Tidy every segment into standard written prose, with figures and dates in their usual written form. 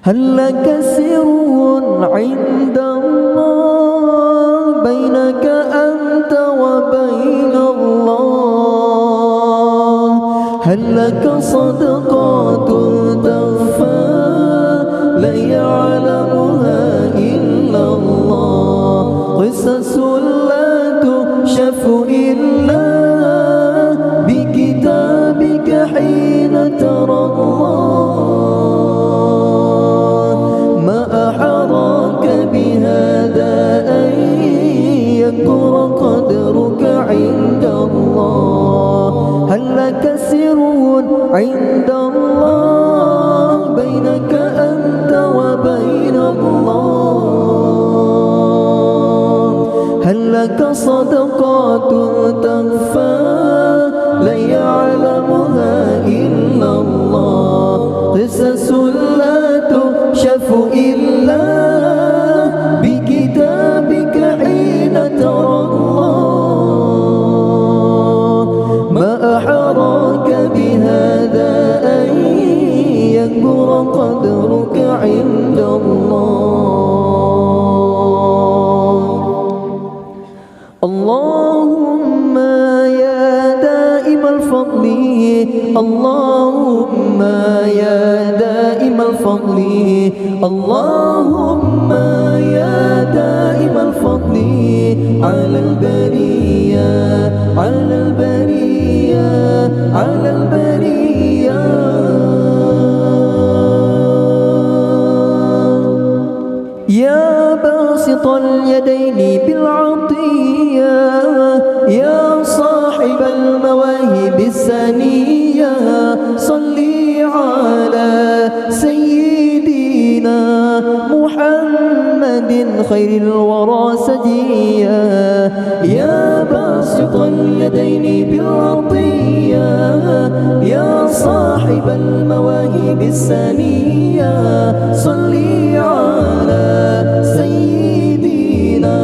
هل لك سر عند الله بينك أنت وبين الله؟ هل لك صدقات تخفى لا يعلمها إلا الله؟ قصص لا تكشف إلا بكتابك حين ترى الله. ما أحراك بهذا أن يكبر قدرك عند الله؟ هل لك سر عند الله بينك أنت وبين الله؟ هل لك صدقات تخفى لا يعلمها إلا الله؟ قصص لا تكشف إلا بكتابك حين ترى الله. ما أحراك بهذا أن يكبر قدرك عند الله. اللهم يا دائم الفضل، اللهم يا دائم الفضل، اللهم يا دائم الفضل على البرية، على البرية، على البرية. يا باسط اليدين بالعطية، يا صاحب المواهب السنية، صلي على سيدنا محمد خير الورى سجيا. يا باسط اليدين بالعطية، يا صاحب المواهب السنية، صلي على سيدنا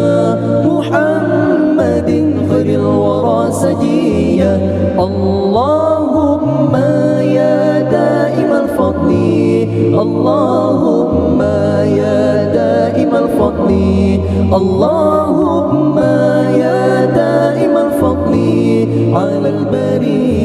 محمد خير الورى سجيا. اللهم يا دائم الفضل، اللهم يا دائم الفضل، اللهم يا دائم الفضل على البرية.